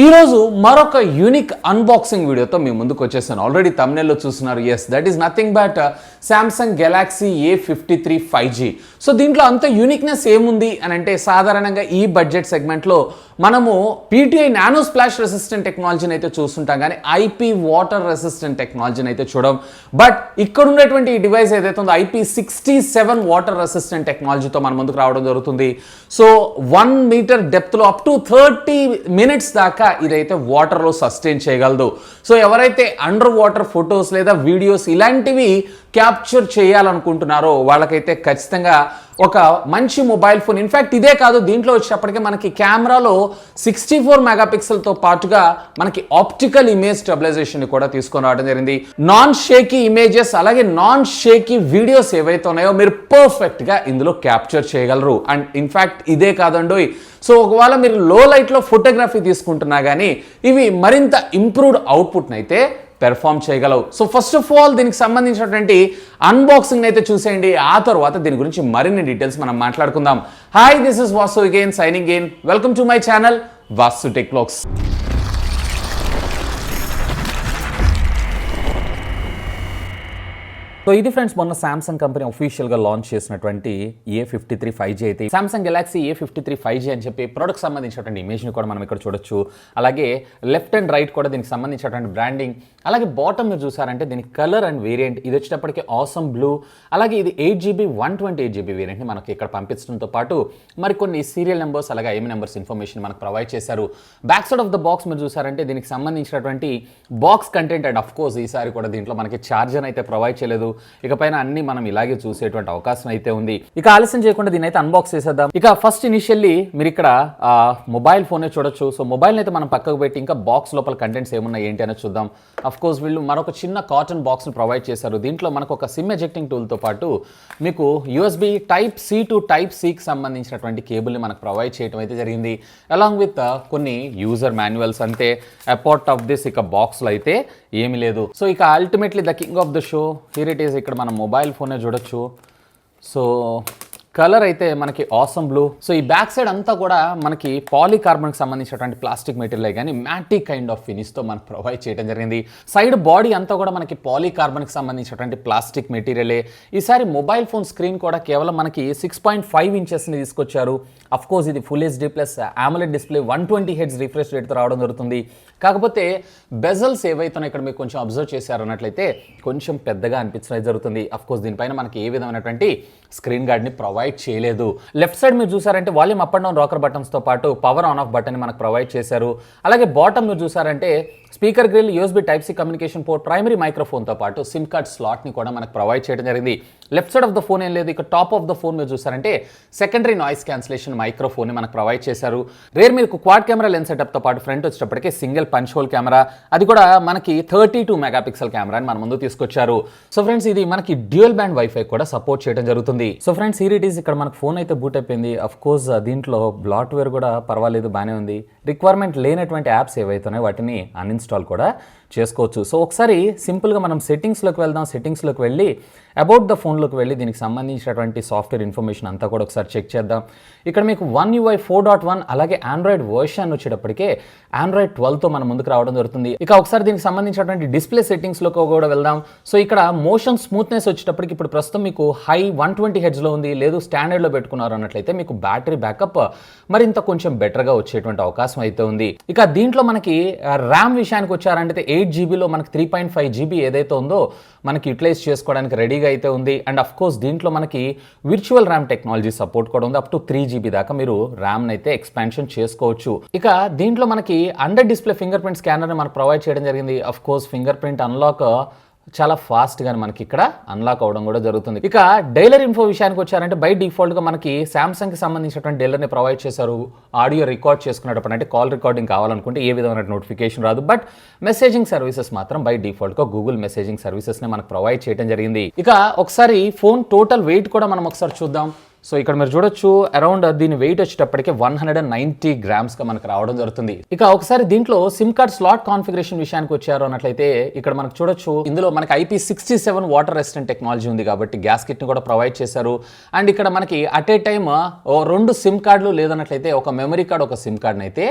ఈరోజు మరొక unique unboxing వీడియోతో మీ ముందుకు వచ్చేసాను. ఆల్రెడీ thumbnail లో చూస్తున్నారు. Yes, that is nothing but Samsung Galaxy A53 5G. So దీంట్లో అంత యూనిక్నెస్ ఏముంది అని అంటే, సాధారణంగా ఈ బడ్జెట్ సెగ్మెంట్లో మనము PTI నానో స్ప్లాష్ రెసిస్టెంట్ టెక్నాలజీని అయితే చూస్తుంటాం, కానీ IP వాటర్ రెసిస్టెంట్ టెక్నాలజీని అయితే చూడం. బట్ ఇక్కడ ఉన్నటువంటి ఈ డివైస్ ఏదైతే ఉందో IP67 వాటర్ రెసిస్టెంట్ టెక్నాలజీతో మన ముందుకు రావడం జరుగుతుంది. సో 1 మీటర్ డెప్త్లో అప్ టు 30 minutes దాకా ఇదైతే వాటర్లో సస్టైన్ చేయగలదు. సో ఎవరైతే అండర్ వాటర్ ఫొటోస్ లేదా వీడియోస్ ఇలాంటివి క్యాప్చర్ చేయాలనుకుంటున్నారో వాళ్ళకైతే ఖచ్చితంగా ఒక మంచి మొబైల్ ఫోన్. ఇన్ఫ్యాక్ట్ ఇదే కాదు, దీంట్లో వచ్చేటప్పటికే మనకి కెమెరాలో 64 మెగాపిక్సెల్తో పాటుగా మనకి ఆప్టికల్ ఇమేజ్ స్టెబిలైజేషన్ కూడా తీసుకొని రావడం జరిగింది. నాన్ షేకీ ఇమేజెస్ అలాగే నాన్ షేకీ వీడియోస్ ఏవైతే ఉన్నాయో మీరు పర్ఫెక్ట్గా ఇందులో క్యాప్చర్ చేయగలరు. అండ్ ఇన్ఫ్యాక్ట్ ఇదే కాదండి, సో ఒకవేళ మీరు లో లైట్లో ఫోటోగ్రఫీ తీసుకుంటున్నా కానీ ఇవి మరింత ఇంప్రూవ్డ్ అవుట్పుట్ని అయితే పెర్ఫామ్ చేయగలవు. సో ఫస్ట్ ఆఫ్ ఆల్ దీనికి సంబంధించినటువంటి అన్బాక్సింగ్ అయితే చూసేయండి. ఆ తర్వాత దీని గురించి మరిన్ని డీటెయిల్స్ మనం మాట్లాడుకుందాం. Hi, this is Vasu again signing in. Welcome to my channel Vasu tech vlogs. So ఇది ఫ్రెండ్స్, మొన్న సామ్సంగ్ కంపెనీ అఫీషియల్గా లాంచ్ చేసినటువంటి A53 5G అయితే సామ్సంగ్ గెలాక్సీ A53 5G అని చెప్పి ప్రొడక్ట్ సంబంధించినటువంటి ఇమేజ్ని కూడా మనం ఇక్కడ చూడొచ్చు. అలాగే లెఫ్ట్ అండ్ రైట్ కూడా దీనికి సంబంధించినటువంటి బ్రాండింగ్, అలాగే బాటమ్ మీరు చూసారంటే దీనికి కలర్ అండ్ వేరియంట్ ఇది వచ్చేటప్పటికి ఆసమ్ బ్లూ, అలాగే ఇది 8GB 128GB వేరియంట్ని మనకి ఇక్కడ పంపించడంతో పాటు మరికొన్ని సీరియల్ నెంబర్స్ అలాగే ఐఎం నెంబర్స్ ఇన్ఫర్మేషన్ మనకు ప్రొవైడ్ చేశారు. Back side of the box మీరు చూసారంటే దీనికి సంబంధించినటువంటి box content and of course ఈసారి కూడా దీంట్లో మనకి ఛార్జర్ అయితే ప్రొవైడ్ చేయలేదు. ఇకపైన అన్ని మనం ఇలాగే చూసేటువంటి అవకాశం అయితే ఉంది. ఇక ఆలస్యం చేయకుండా దీని అయితే అన్బాక్స్ చేసేద్దాం. ఇక ఫస్ట్ ఇనిషియల్లీ మీరు ఇక్కడ మొబైల్ ఫోనే చూడొచ్చు. సో మొబైల్ అయితే మనం పక్కకు పెట్టి ఇంకా బాక్స్ లోపల కంటెంట్స్ ఏమున్నాయి ఏంటి అనేది చూద్దాం. అఫ్ కోర్స్ వీళ్ళు మరొక చిన్న కాటన్ బాక్స్ని ప్రొవైడ్ చేశారు. దీంట్లో మనకు ఒక సిమ్ ఎజెక్టింగ్ టూల్తో పాటు మీకు USB Type C to Type Cకి సంబంధించినటువంటి కేబుల్ని మనకు ప్రొవైడ్ చేయడం అయితే జరిగింది. అలాంగ్ విత్ కొన్ని యూజర్ మాన్యువల్స్. అంతే, అపార్ట్ ఆఫ్ దిస్ ఇక బాక్స్లో అయితే ఏమీ లేదు. సో ఇక ultimately the king of the show here it is. ఇక్కడ మనం మొబైల్ ఫోనే చూడొచ్చు. సో కలర్ అయితే మనకి ఆసమ్ బ్లూ. సో ఈ బ్యాక్ సైడ్ అంతా కూడా మనకి పాలీకార్బన్కి సంబంధించినటువంటి ప్లాస్టిక్ మెటీరియల్ కానీ మ్యాటిక్ కైండ్ ఆఫ్ ఫినిష్తో మనకు ప్రొవైడ్ చేయడం జరిగింది. సైడ్ బాడీ అంతా కూడా మనకి పాలీకార్బన్కి సంబంధించినటువంటి ప్లాస్టిక్ మెటీరియలే. ఈసారి మొబైల్ ఫోన్ స్క్రీన్ కూడా కేవలం మనకి 6.5 ఇంచెస్ని తీసుకొచ్చారు. అఫ్ కోర్స్ ఇది full HD plus AMOLED display 120 Hz refresh రేట్తో రావడం జరుగుతుంది. కాకపోతే బెజల్స్ ఏవైతే ఇక్కడ మీకు కొంచెం అబ్జర్వ్ చేశారు అన్నట్లయితే కొంచెం పెద్దగా అనిపించడం జరుగుతుంది. అఫ్ కోర్స్ దీనిపైన మనకి ఏ విధమైనటువంటి స్క్రీన్ గార్డ్ని ప్రొవైడ్ చేయలేదు. లెఫ్ట్ సైడ్ మీరు చూసారంటే volume up and down rocker బటన్స్తో పాటు పవర్ ఆన్ ఆఫ్ బటన్ని మనకు ప్రొవైడ్ చేశారు. అలాగే బాటమ్ మీరు చూసారంటే speaker grill, USB Type C communication port, primary మైక్రోఫోన్తో పాటు సిమ్ కార్డ్ స్లాట్ని కూడా మనకు ప్రొవైడ్ చేయడం జరిగింది. Left side of the phone ఏం లేదు. ఇక టాప్ ఆఫ్ ద ఫోన్ మీరు చూసారంటే సెకండరీ నాయిస్ క్యాన్సిలేషన్ మైక్రోఫోన్ని మనకు ప్రొవైడ్ చేశారు. రేర్ మీకు క్వాడ్ కెమెరా లెన్స్ సెటప్తో పాటు ఫ్రంట్ వచ్చేటప్పటికే సింగిల్ పంచ్ హోల్ కెమెరా, అది కూడా మనకి 32 మెగాపిక్సెల్ కెమెరాని మన ముందు తీసుకొచ్చారు. సో ఫ్రెండ్స్ ఇది మనకి డ్యూయల్ బ్యాండ్ వైఫై కూడా సపోర్ట్ చేయడం జరుగుతుంది. So friends here it is. ఇక్కడ మనకు ఫోన్ అయితే బూట్ అయిపోయింది. అఫ్ కోర్స్ దీంట్లో బ్లాట్వేర్ కూడా పర్వాలేదు, బాగానే ఉంది. రిక్వైర్మెంట్ లేనటువంటి యాప్స్ ఏవైతున్నాయో వాటిని అన్ఇన్స్టాల్ కూడా చేసుకోవచ్చు. సో ఒకసారి సింపుల్గా మనం సెట్టింగ్స్లోకి వెళ్దాం. సెట్టింగ్స్లోకి వెళ్ళి అబౌట్ ద ఫోన్లోకి వెళ్ళి దీనికి సంబంధించినటువంటి సాఫ్ట్వేర్ ఇన్ఫర్మేషన్ అంతా కూడా ఒకసారి చెక్ చేద్దాం. ఇక్కడ మీకు One UI 4.1 అలాగే ఆండ్రాయిడ్ వర్షన్ వచ్చేటప్పటికే ఆండ్రాయిడ్ 12తో మన ముందుకు రావడం జరుగుతుంది. ఇక ఒకసారి దీనికి సంబంధించినటువంటి డిస్ప్లే సెట్టింగ్స్లోకి కూడా వెళ్దాం. సో ఇక్కడ మోషన్ స్మూత్నెస్ వచ్చేటప్పటికి ఇప్పుడు ప్రస్తుతం మీకు హై 120 Hzలో ఉంది, లేదు స్టాండర్డ్లో పెట్టుకున్నారు అన్నట్లయితే మీకు బ్యాటరీ బ్యాకప్ మరింత కొంచెం బెటర్గా వచ్చేటువంటి అవకాశం అయితే ఉంది. ఇక దీంట్లో మనకి ర్యామ్ విషయానికి వచ్చారంటే 8GBలో మనకి 3.5GB ఏదైతే ఉందో మనకి యూటిలైజ్ చేసుకోవడానికి రెడీగా అయితే ఉంది. అండ్ అఫ్ కోర్స్ దీంట్లో మనకి విర్చువల్ ర్యామ్ టెక్నాలజీ సపోర్ట్ కూడా ఉంది. అప్ టు 3GB దాకా మీరు ర్యామ్ని అయితే ఎక్స్పాన్షన్ చేసుకోవచ్చు. ఇక దీంట్లో మనకి అండర్ డిస్ప్లే ఫింగర్ ప్రింట్ స్కానర్ని మనకు ప్రొవైడ్ చేయడం జరిగింది. Of course finger print unlock చాలా ఫాస్ట్గా మనకి ఇక్కడ అన్లాక్ అవ్వడం కూడా జరుగుతుంది. ఇక డైలర్ ఇన్ఫో విషయానికి వచ్చారంటే బై డిఫాల్ట్గా మనకి సామ్సంగ్కి సంబంధించినటువంటి డైలర్ని ప్రొవైడ్ చేశారు. ఆడియో రికార్డ్ చేసుకునేటప్పుడు అంటే కాల్ రికార్డింగ్ కావాలనుకుంటే ఏ విధమైన నోటిఫికేషన్ రాదు. బట్ మెసేజింగ్ సర్వీసెస్ మాత్రం బై డిఫాల్ట్గా గూగుల్ మెసేజింగ్ సర్వీసెస్ని మనకు ప్రొవైడ్ చేయడం జరిగింది. ఇక ఒకసారి ఫోన్ టోటల్ వెయిట్ కూడా మనం ఒకసారి చూద్దాం. సో ఇక్కడ మీరు చూడొచ్చు అరౌండ్ దీని వెయిట్ వచ్చేటప్పటికి 190 గ్రామ్స్గా మనకు రావడం జరుగుతుంది. ఇక ఒకసారి దీంట్లో సిమ్ కార్డ్ స్లాట్ కాన్ఫిగరేషన్ విషయానికి వచ్చారు అన్నట్లయితే ఇక్కడ మనకు చూడొచ్చు ఇందులో మనకి IP67 వాటర్ రెసిస్టెంట్ టెక్నాలజీ ఉంది కాబట్టి గ్యాస్ కిట్ ని కూడా ప్రొవైడ్ చేశారు. అండ్ ఇక్కడ మనకి అట్ ఏ టైమ్ 2 సిమ్ కార్డులు లేదన్నట్లయితే ఒక మెమరీ కార్డ్ ఒక సిమ్ కార్డ్ అయితే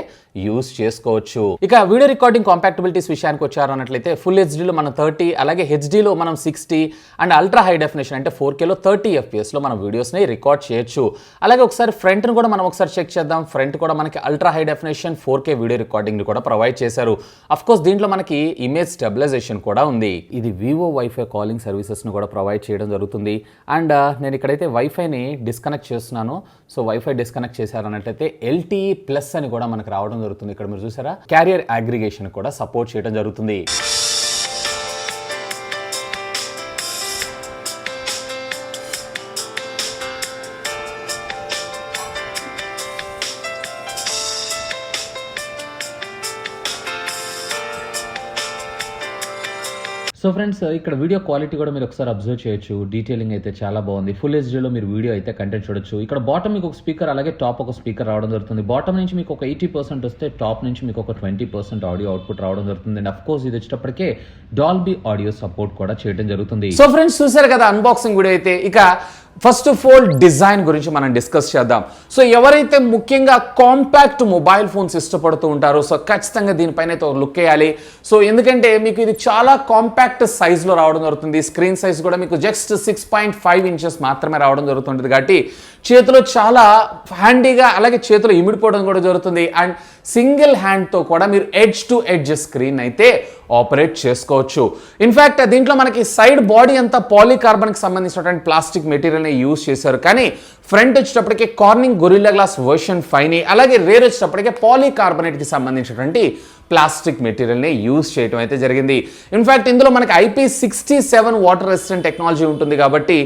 యూజ్ చేసుకోవచ్చు. ఇక వీడియో రికార్డింగ్ కాంపాక్టబిలిటీస్ విషయానికి వచ్చారు అన్నట్లయితే ఫుల్ హెచ్డీలో మనం 30 అలాగే హెచ్డీలో మనం 60 అండ్ అల్ట్రా హై డెఫినేషన్ అంటే 4Kలో 30 FPS లో మనం వీడియోస్ ని రికార్డ్ చేయొచ్చు. అలాగే ఒకసారి ఫ్రంట్ ను కూడా మనం ఒకసారి చెక్ చేద్దాం. ఫ్రంట్ కూడా మనకి ultra high definition 4K video recording ని కూడా ప్రొవైడ్ చేశారు. అఫ్ కోర్స్ దీంట్లో మనకి ఇమేజ్ స్టెబిలైజేషన్ కూడా ఉంది. ఇది వివో వైఫై కాలింగ్ సర్వీసెస్ ను కూడా ప్రొవైడ్ చేయడం జరుగుతుంది. అండ్ నేను ఇక్కడైతే వైఫైని డిస్కనెక్ట్ చేస్తున్నాను. సో వైఫై డిస్కనెక్ట్ చేశారన్నట్లయితే LTE ప్లస్ అని కూడా మనకు రావడం జరుగుతుంది. ఇక్కడ మీరు చూసారా క్యారియర్ అగ్రిగేషన్ కూడా సపోర్ట్ చేయడం జరుగుతుంది. సో ఫ్రెండ్స్ ఇక్కడ వీడియో క్వాలిటీ కూడా మీరు ఒకసారి అబ్జర్వ్ చేయొచ్చు. డీటెయిలింగ్ అయితే చాలా బాగుంది. ఫుల్ హెచ్డీలో మీరు వీడియో అయితే కంటెంట్ చూడొచ్చు. ఇక్కడ బాటమ్ మీకు ఒక స్పీకర్ అలాగే టాప్ ఒక స్పీకర్ రావడం జరుగుతుంది. బాటమ్ నుంచి మీకు ఒక 80% వస్తే టాప్ నుంచి మీకు ఒక 20% ఆడియో అవుట్పుట్ రావడం జరుగుతుంది. అండ్ అఫ్ కోర్స్ ఇది వచ్చేటప్పటికే డాల్బీ ఆడియో సపోర్ట్ కూడా చేయడం జరుగుతుంది. సో ఫ్రెండ్స్ చూసారు కదా అన్బాక్సింగ్ వీడియో అయితే. ఇక ఫస్ట్ ఆఫ్ ఆల్ డిజైన్ గురించి మనం డిస్కస్ చేద్దాం. సో ఎవరైతే ముఖ్యంగా కాంపాక్ట్ మొబైల్ ఫోన్స్ ఇష్టపడుతూ ఉంటారో సో ఖచ్చితంగా దీనిపైన అయితే ఒక లుక్ వేయాలి. సో ఎందుకంటే మీకు ఇది చాలా కాంపాక్ట్ సైజ్లో రావడం జరుగుతుంది. స్క్రీన్ సైజ్ కూడా మీకు జస్ట్ 6.5 ఇంచెస్ మాత్రమే రావడం జరుగుతుంది కాబట్టి చేతిలో చాలా హ్యాండీగా అలాగే చేతిలో ఇమిడిపోవడం కూడా జరుగుతుంది. అండ్ సింగిల్ హ్యాండ్తో కూడా మీరు ఎడ్జ్ టు ఎడ్జ్ స్క్రీన్ అయితే ఆపరేట్ చేసుకోవచ్చు. ఇన్ఫ్యాక్ట్ దీంట్లో మనకి సైడ్ బాడీ అంతా పాలీకార్బన్కి సంబంధించినటువంటి ప్లాస్టిక్ మెటీరియల్ని యూజ్ చేశారు. కానీ ఫ్రంట్ వచ్చేటప్పటికి కార్నింగ్ గొరిల్లా గ్లాస్ వర్షన్ 5ని అలాగే రేర్ వచ్చేటప్పటికి పాలీకార్బనేట్కి సంబంధించినటువంటి ప్లాస్టిక్ మెటీరియల్ని యూజ్ చేయడం అయితే జరిగింది. ఇన్ఫ్యాక్ట్ ఇందులో మనకి IP67 వాటర్ రెసిస్టెంట్ టెక్నాలజీ ఉంటుంది కాబట్టి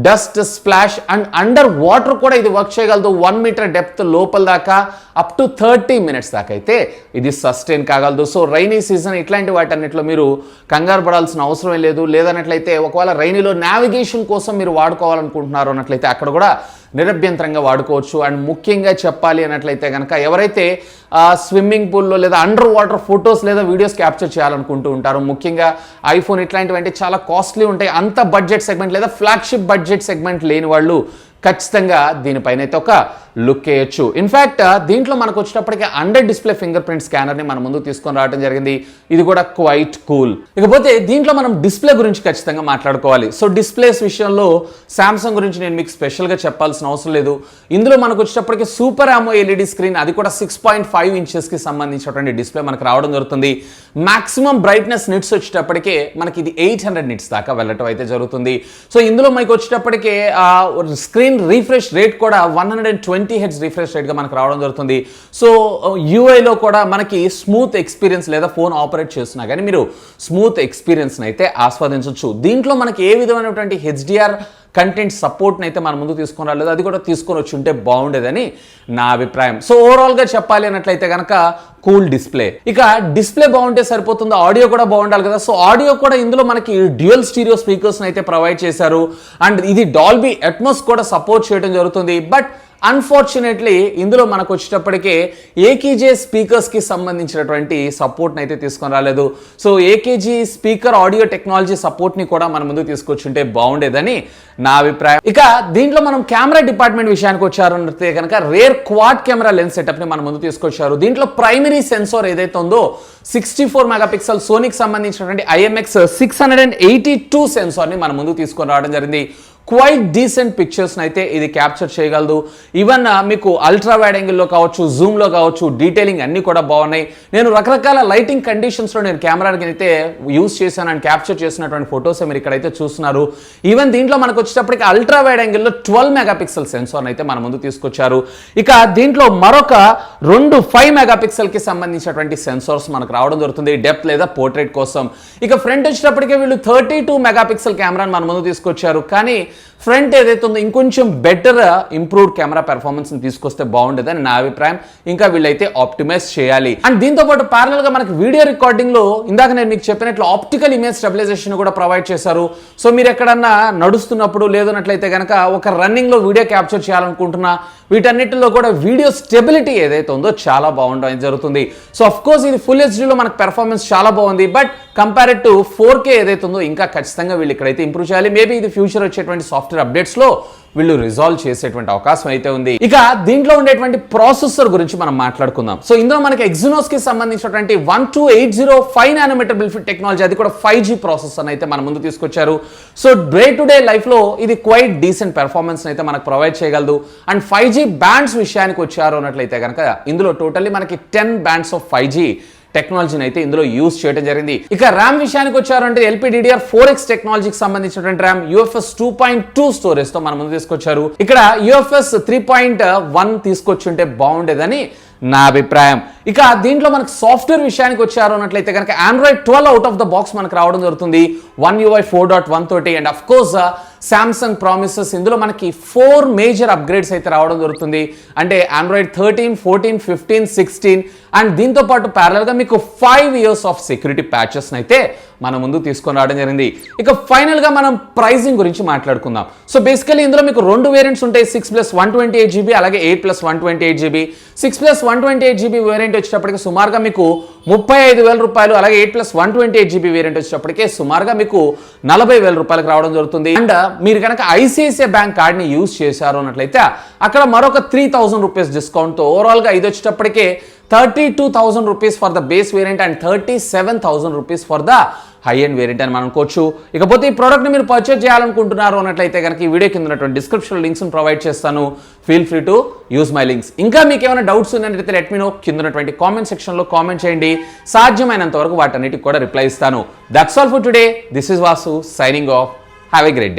dust splash and under water కూడా ఇది వర్క్ చేయగలదు. 1 మీటర్ డెప్త్ లోపల దాకా అప్ టు 30 మినిట్స్ దాకా అయితే ఇది సస్టైన్ కాగలదు. సో రైనీ సీజన్ ఇట్లాంటి వాటన్నిటిలో మీరు కంగారు పడాల్సిన అవసరం లేదు. లేదన్నట్లయితే ఒకవేళ రైనీలో నావిగేషన్ కోసం మీరు వాడుకోవాలనుకుంటున్నారు అన్నట్లయితే అక్కడ కూడా నిరభ్యంతరంగా వాడుకోవచ్చు. అండ్ ముఖ్యంగా చెప్పాలి అన్నట్లయితే కనుక ఎవరైతే స్విమ్మింగ్ పూల్లో లేదా అండర్ వాటర్ ఫొటోస్ లేదా వీడియోస్ క్యాప్చర్ చేయాలనుకుంటూ ఉంటారు, ముఖ్యంగా ఐఫోన్ ఇట్లాంటివి అంటే చాలా కాస్ట్లీ ఉంటాయి. అంత బడ్జెట్ సెగ్మెంట్ లేదా ఫ్లాగ్షిప్ బడ్జెట్ సెగ్మెంట్ లేని వాళ్ళు ఖచ్చితంగా దీనిపైన అయితే ఒక లుక్ వేయచ్చు. ఇన్ఫ్యాక్ట్ దీంట్లో మనకు వచ్చేటప్పటికి అండర్ డిస్ప్లే ఫింగర్ ప్రింట్ స్కానర్ని మన ముందు తీసుకొని రావడం జరిగింది. ఇది కూడా క్వైట్ కూల్. ఇకపోతే దీంట్లో మనం డిస్ప్లే గురించి ఖచ్చితంగా మాట్లాడుకోవాలి. సో డిస్ప్లేస్ విషయంలో శాంసంగ్ గురించి నేను మీకు స్పెషల్గా చెప్పాల్సిన అవసరం లేదు. ఇందులో మనకు వచ్చేటప్పటికి సూపర్ AMO LED స్క్రీన్, అది కూడా 6.5 ఇంచెస్కి సంబంధించినటువంటి డిస్ప్లే మనకు రావడం జరుగుతుంది. మాక్సిమం బ్రైట్నెస్ నిట్స్ వచ్చేటప్పటికే మనకి ఇది 800 నిట్స్ దాకా వెళ్ళటం అయితే జరుగుతుంది. సో ఇందులో మనకి వచ్చేటప్పటికే స్క్రీన్ రీఫ్రెష్ రేట్ కూడా 120 Hz రిఫ్రెష్ రేట్గా మనకు రావడం జరుగుతుంది. సో యూఐలో కూడా మనకి స్మూత్ ఎక్స్పీరియన్స్ లేదా ఫోన్ ఆపరేట్ చేస్తున్నా కానీ మీరు స్మూత్ ఎక్స్పీరియన్స్ని అయితే ఆస్వాదించవచ్చు. దీంట్లో మనకి ఏ విధమైనటువంటి HDR కంటెంట్ సపోర్ట్ని అయితే మన ముందు తీసుకొని రాలేదు. అది కూడా తీసుకొని వచ్చి ఉంటే బాగుండేదని నా అభిప్రాయం. సో ఓవరాల్గా చెప్పాలి అన్నట్లయితే కనుక కూల్ డిస్ప్లే. ఇక డిస్ప్లే బాగుంటే సరిపోతుందో ఆడియో కూడా బాగుండాలి కదా. సో ఆడియో కూడా ఇందులో మనకి డ్యూయల్ స్టీరియో స్పీకర్స్ని అయితే ప్రొవైడ్ చేశారు. అండ్ ఇది డాల్బీ అట్మాస్ కూడా సపోర్ట్ చేయడం జరుగుతుంది. బట్ అన్ఫార్చునేట్లీ ఇందులో మనకు వచ్చేటప్పటికే AKG స్పీకర్స్కి సంబంధించినటువంటి సపోర్ట్ని అయితే తీసుకొని రాలేదు. So AKG speaker audio technology సపోర్ట్ని కూడా మన ముందు తీసుకొచ్చుంటే బాగుండేదని నా అభిప్రాయం. ఇక దీంట్లో మనం కెమెరా డిపార్ట్మెంట్ విషయానికి వచ్చారంటే కనుక రేర్ క్వాడ్ కెమెరా లెన్స్ సెటప్ని మన ముందు తీసుకొచ్చారు. దీంట్లో ప్రైమరీ సెన్సార్ ఏదైతే ఉందో 64 మెగాపిక్సెల్ సోనీకి సంబంధించినటువంటి IMX682 సెన్సార్ని మన ముందు తీసుకొని రావడం జరిగింది. క్వైట్ డీసెంట్ పిక్చర్స్ని అయితే ఇది క్యాప్చర్ చేయగలదు. ఈవెన్ మీకు అల్ట్రా వైడ్ యాంగిల్లో కావచ్చు, జూమ్లో కావచ్చు, డీటెయిలింగ్ అన్నీ కూడా బాగున్నాయి. నేను రకరకాల లైటింగ్ కండిషన్స్లో నేను కెమెరాకి అయితే యూజ్ చేశాను అండ్ క్యాప్చర్ చేసినటువంటి ఫొటోస్ మీరు ఇక్కడైతే చూస్తున్నారు. ఈవెన్ దీంట్లో మనకు వచ్చేటప్పటికి అల్ట్రా వైడ్ యాంగిల్లో 12 మెగాపిక్సెల్ సెన్సార్ని అయితే మన ముందు తీసుకొచ్చారు. ఇక దీంట్లో మరొక 2 5 మెగాపిక్సెల్కి సంబంధించినటువంటి సెన్సార్స్ మనకు రావడం జరుగుతుంది డెప్త్ లేదా పోర్ట్రేట్ కోసం. ఇక ఫ్రంట్ వచ్చేటప్పటికే వీళ్ళు 32 మెగాపిక్సెల్ కెమెరాని మన ముందు తీసుకొచ్చారు. కానీ ఫ్రంట్ ఏదైతే ఉందో ఇంకొంచెం బెటర్ ఇంప్రూవ్డ్ కెమెరా పెర్ఫార్మెన్స్ ని తీసుకొస్తే బాగుండేదని నా అభిప్రాయం. ఇంకా వీళ్ళైతే ఆప్టిమైజ్ చేయాలి. అండ్ దీంతో పాటు ప్యారలల్ గా మనకి వీడియో రికార్డింగ్ లో ఇందాక నేను మీకు చెప్పినట్లు ఆప్టికల్ ఇమేజ్ స్టెబిలైజేషన్ కూడా ప్రొవైడ్ చేశారు. సో మీరు ఎక్కడన్నా నడుస్తున్నప్పుడు లేదన్నట్లయితే కనుక ఒక రన్నింగ్ లో వీడియో క్యాప్చర్ చేయాలనుకుంటున్నా వీటన్నిటిలో కూడా వీడియో స్టెబిలిటీ ఏదైతే ఉందో చాలా బాగుండడం జరుగుతుంది. సో అఫ్ కోర్స్ ఇది ఫుల్ హెచ్డీలో మనకు పెర్ఫార్మెన్స్ చాలా బాగుంది. బట్ కంపేర్డ్ టు 4K ఏదైతే ఉందో ఇంకా ఖచ్చితంగా వీళ్ళు ఇక్కడైతే ఇంప్రూవ్ చేయాలి. మేబీ ఇది ఫ్యూచర్ వచ్చేటువంటి సాఫ్ట్వేర్ అప్డేట్స్ లో వీళ్ళు రిజాల్వ్ చేసేటువంటి అవకాశం అయితే ఉంది. ఇక దీంట్లో ఉండేటువంటి ప్రాసెసర్ గురించి మనం మాట్లాడుకుందాం. సో ఇందులో మనకి ఎగ్జినోస్ కి సంబంధించినటువంటి 12805 నానోమీటర్ బిల్ఫిట్ టెక్నాలజీ, అది కూడా 5G ప్రాసెసర్ అయితే మన ముందు తీసుకొచ్చారు. So day to day life లో ఇది క్వైట్ డీసెంట్ పెర్ఫార్మెన్స్ అయితే మనకు ప్రొవైడ్ చేయగలదు. అండ్ 5G బ్యాండ్స్ విషయానికి వచ్చారు అన్నట్లయితే కనుక ఇందులో టోటల్లీ మనకి 10 బ్యాండ్స్ ఆఫ్ 5G టెక్నాలజీని అయితే ఇందులో యూజ్ చేయడం జరిగింది. ఇక ర్యామ్ విషయానికి వచ్చారంటే LPDDR4X టెక్నాలజీకి సంబంధించినటువంటి ర్యామ్ UFS 2.2 స్టోరేజ్ తో మన ముందు తీసుకొచ్చారు. ఇక్కడ UFS 3.1 తీసుకొచ్చుంటే బాగుండేదని నా అభిప్రాయం. ఇక దీంట్లో మనకు సాఫ్ట్వేర్ విషయానికి వచ్చారు అన్నట్లయితే కనుక Android 12 out of the box మనకు రావడం జరుగుతుంది One UI 4.1 తోటి. And of course Samsung promises ఇందులో మనకి 4 మేజర్ అప్గ్రేడ్స్ అయితే రావడం జరుగుతుంది. అంటే Android 13, 14, 15, 16 అండ్ దీంతో పాటు ప్యారలల్ గా మీకు 5 years ఆఫ్ సెక్యూరిటీ ప్యాచెస్ అయితే మన ముందు తీసుకొని రావడం జరిగింది. ఇక ఫైనల్ గా మనం ప్రైసింగ్ గురించి మాట్లాడుకుందాం. సో బేసికలీ ఇందులో మీకు 2 వేరియంట్స్ ఉంటాయి, 6+128GB అలాగే 8+128GB. 6+128GB వేరియంట్ వచ్చేటప్పటికి సుమారుగా మీకు 35,000 రూపాయలు, అలాగే 8+128GB వేరియంట్ వచ్చేటప్పటికే సుమారుగా మీకు 40,000 రూపాయలకు రావడం జరుగుతుంది. అండ్ మీరు కనుక ఐసిఐసిఐ బ్యాంక్ కార్డ్ని యూజ్ చేశారు అన్నట్లయితే అక్కడ మరొక 3,000 రూపీస్ డిస్కౌంట్తో ఓవరాల్గా ఇది వచ్చేటప్పటికే 32,000 rupees for the base variant and 37,000 rupees for the high end variant అని మనం అనుకోవచ్చు. ఇకపోతే ఈ ప్రోడక్ట్ ని మీరు పర్చేజ్ చేయాలనుకుంటున్నారు అన్నట్లయితే కనుక ఈ వీడియో కింద ఉన్నటువంటి డిస్క్రిప్షన్ లింక్స్ ప్రొవైడ్ చేస్తాను. Feel free to use my links. ఇంకా మీకు ఏమైనా డౌట్స్ ఉన్నట్లయితే లెట్ మీ నో, కింద ఉన్నటువంటి కామెంట్ సెక్షన్ లో కామెంట్ చేయండి. సాధ్యమైనంత వరకు వాటన్నిటికి కూడా రిప్లై ఇస్తాను. That's all for today. This is Vasu signing off. Have a great day.